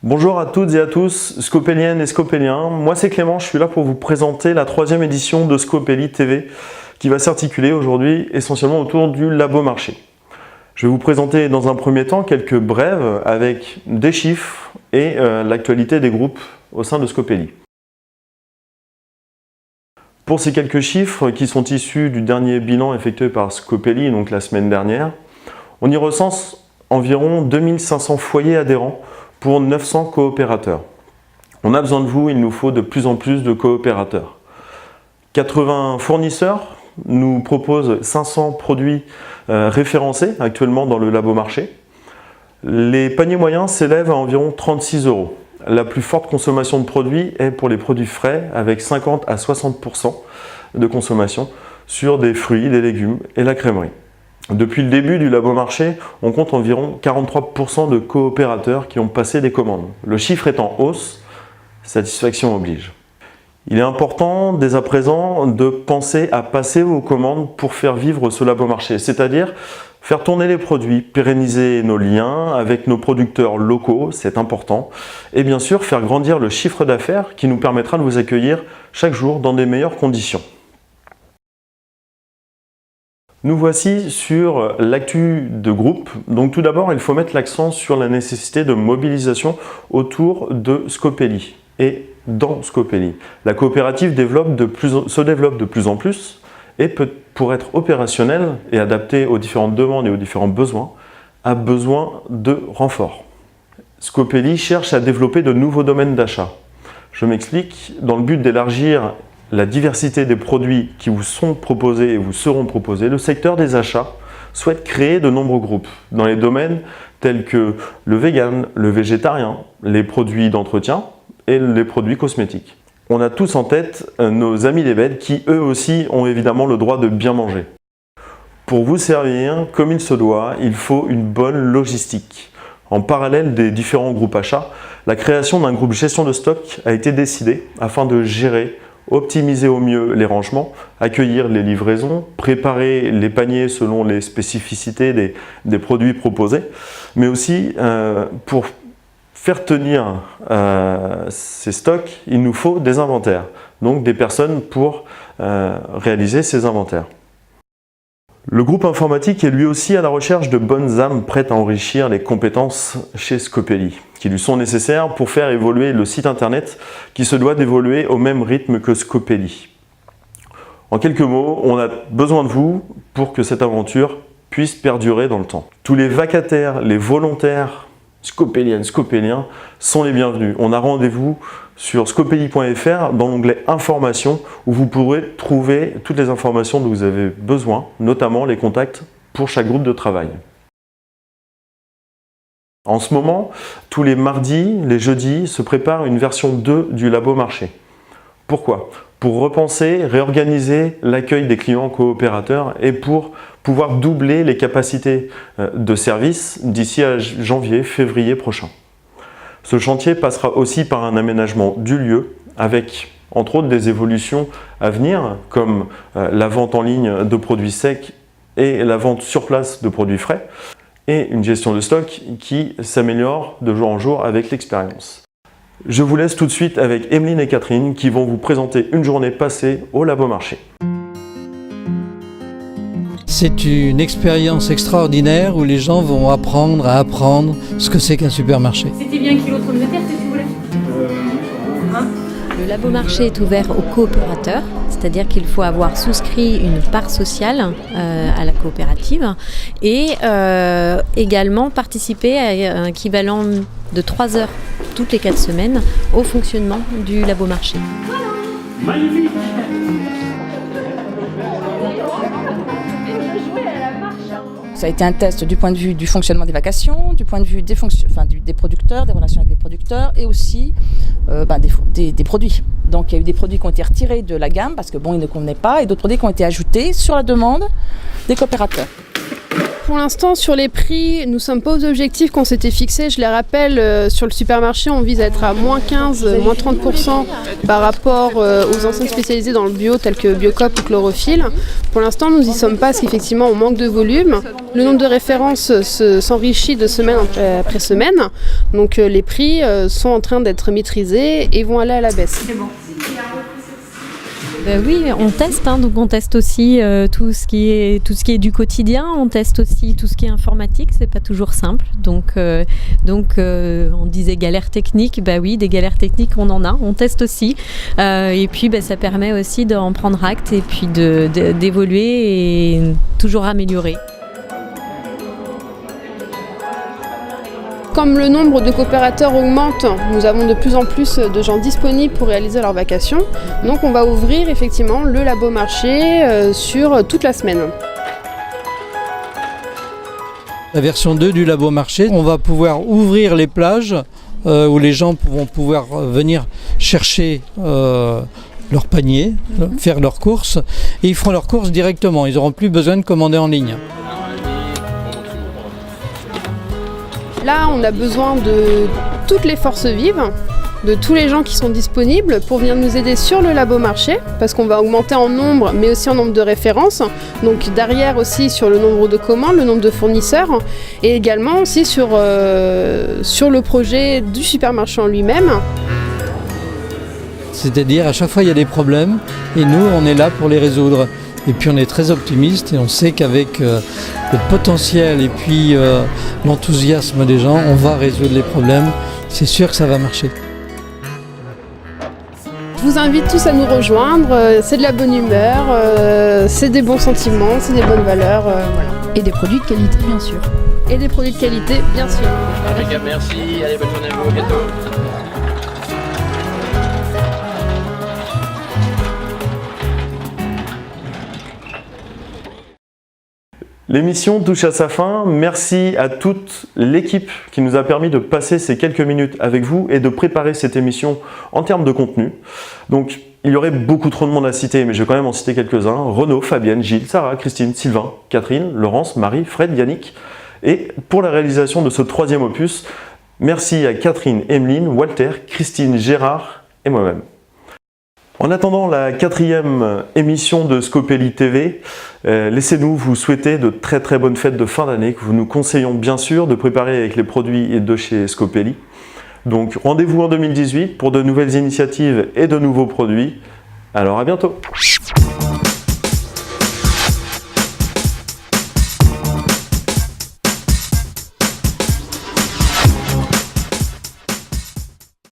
Bonjour à toutes et à tous, scopéliennes et scopéliens. Moi c'est Clément, je suis là pour vous présenter la 3e édition de Scopeli TV qui va s'articuler aujourd'hui essentiellement autour du Labo Marché. Je vais vous présenter dans un premier temps quelques brèves avec des chiffres et l'actualité des groupes au sein de Scopeli. Pour ces quelques chiffres qui sont issus du dernier bilan effectué par Scopeli, donc la semaine dernière, on y recense environ 2500 foyers adhérents pour 900 coopérateurs. On a besoin de vous, il nous faut de plus en plus de coopérateurs. 80 fournisseurs nous proposent 500 produits référencés actuellement dans le Labo Marché. Les paniers moyens s'élèvent à environ 36 €. La plus forte consommation de produits est pour les produits frais avec 50 à 60% de consommation sur des fruits, des légumes et la crèmerie. Depuis le début du Labo Marché, on compte environ 43% de coopérateurs qui ont passé des commandes. Le chiffre est en hausse, satisfaction oblige. Il est important dès à présent de penser à passer vos commandes pour faire vivre ce Labo Marché, c'est-à-dire faire tourner les produits, pérenniser nos liens avec nos producteurs locaux, c'est important, et bien sûr faire grandir le chiffre d'affaires qui nous permettra de vous accueillir chaque jour dans des meilleures conditions. Nous voici sur l'actu de groupe. Donc tout d'abord, il faut mettre l'accent sur la nécessité de mobilisation autour de Scopeli et dans Scopeli. La coopérative se développe de plus en plus et pour être opérationnelle et adaptée aux différentes demandes et aux différents besoins, a besoin de renforts. Scopeli cherche à développer de nouveaux domaines d'achat. Je m'explique, dans le but d'élargir la diversité des produits qui vous sont proposés et vous seront proposés, le secteur des achats souhaite créer de nombreux groupes dans les domaines tels que le vegan, le végétarien, les produits d'entretien et les produits cosmétiques. On a tous en tête nos amis les bêtes qui eux aussi ont évidemment le droit de bien manger. Pour vous servir comme il se doit, il faut une bonne logistique. En parallèle des différents groupes achats, la création d'un groupe gestion de stock a été décidée afin de gérer, optimiser au mieux les rangements, accueillir les livraisons, préparer les paniers selon les spécificités des produits proposés, mais aussi pour faire tenir ces stocks, il nous faut des inventaires, donc des personnes pour réaliser ces inventaires. Le groupe informatique est lui aussi à la recherche de bonnes âmes prêtes à enrichir les compétences chez Scopeli, qui lui sont nécessaires pour faire évoluer le site internet qui se doit d'évoluer au même rythme que Scopeli. En quelques mots, on a besoin de vous pour que cette aventure puisse perdurer dans le temps. Tous les vacataires, les volontaires scopéliennes, scopéliens sont les bienvenus. On a rendez-vous sur scopeli.fr dans l'onglet Informations où vous pourrez trouver toutes les informations dont vous avez besoin, notamment les contacts pour chaque groupe de travail. En ce moment, tous les mardis, les jeudis, se prépare une version 2 du Labo Marché. Pourquoi? Pour repenser, réorganiser l'accueil des clients coopérateurs et pour pouvoir doubler les capacités de service d'ici à janvier, février prochain. Ce chantier passera aussi par un aménagement du lieu avec entre autres des évolutions à venir comme la vente en ligne de produits secs et la vente sur place de produits frais et une gestion de stock qui s'améliore de jour en jour avec l'expérience. Je vous laisse tout de suite avec Emeline et Catherine qui vont vous présenter une journée passée au Labo Marché. C'est une expérience extraordinaire où les gens vont apprendre à apprendre ce que c'est qu'un supermarché. C'était bien kilo de pommes de terre, c'est ce que vous voulez. Le Labo Marché est ouvert aux coopérateurs, c'est-à-dire qu'il faut avoir souscrit une part sociale à la coopérative et également participer à un équivalent de 3 heures toutes les 4 semaines au fonctionnement du Labo Marché. Magnifique. Ça a été un test du point de vue du fonctionnement des vacations, du point de vue des producteurs, des relations avec les producteurs et aussi des produits. Donc il y a eu des produits qui ont été retirés de la gamme parce que bon, ils ne convenaient pas, et d'autres produits qui ont été ajoutés sur la demande des coopérateurs. Pour l'instant, sur les prix, nous ne sommes pas aux objectifs qu'on s'était fixés. Je les rappelle, sur le supermarché, on vise à être à moins 15, moins 30% par rapport aux enseignes spécialisées dans le bio, telles que Biocoop ou Chlorophylle. Pour l'instant, nous n'y sommes pas parce qu'effectivement, on manque de volume. Le nombre de références s'enrichit de semaine après semaine. Donc les prix sont en train d'être maîtrisés et vont aller à la baisse. Oui, on teste, donc on teste aussi tout ce qui est du quotidien, on teste aussi tout ce qui est informatique, c'est pas toujours simple. Donc on disait galères techniques, oui, des galères techniques on en a, on teste aussi. Et puis ça permet aussi d'en prendre acte et puis d'évoluer et toujours améliorer. Comme le nombre de coopérateurs augmente, nous avons de plus en plus de gens disponibles pour réaliser leurs vacations. Donc on va ouvrir effectivement le labo marché sur toute la semaine. La version 2 du labo marché, on va pouvoir ouvrir les plages où les gens vont pouvoir venir chercher leur panier, faire leurs courses, et ils feront leurs courses directement, ils n'auront plus besoin de commander en ligne. Là, on a besoin de toutes les forces vives, de tous les gens qui sont disponibles pour venir nous aider sur le labo marché, parce qu'on va augmenter en nombre, mais aussi en nombre de références. Donc derrière aussi sur le nombre de commandes, le nombre de fournisseurs, et également aussi sur le projet du supermarché en lui-même. C'est-à-dire à chaque fois il y a des problèmes, et nous on est là pour les résoudre. Et puis on est très optimiste et on sait qu'avec le potentiel et puis l'enthousiasme des gens, on va résoudre les problèmes. C'est sûr que ça va marcher. Je vous invite tous à nous rejoindre. C'est de la bonne humeur, c'est des bons sentiments, c'est des bonnes valeurs. Voilà. Et des produits de qualité, bien sûr. Et des produits de qualité, bien sûr. Impeccable, merci. Allez, bonne journée à vous. À bientôt. L'émission touche à sa fin. Merci à toute l'équipe qui nous a permis de passer ces quelques minutes avec vous et de préparer cette émission en termes de contenu. Donc, il y aurait beaucoup trop de monde à citer, mais je vais quand même en citer quelques-uns. Renaud, Fabienne, Gilles, Sarah, Christine, Sylvain, Catherine, Laurence, Marie, Fred, Yannick. Et pour la réalisation de ce 3e opus, merci à Catherine, Emeline, Walter, Christine, Gérard et moi-même. En attendant la 4e émission de Scopely TV, laissez-nous vous souhaiter de très très bonnes fêtes de fin d'année que nous conseillons bien sûr de préparer avec les produits de chez Scopely. Donc rendez-vous en 2018 pour de nouvelles initiatives et de nouveaux produits. Alors à bientôt!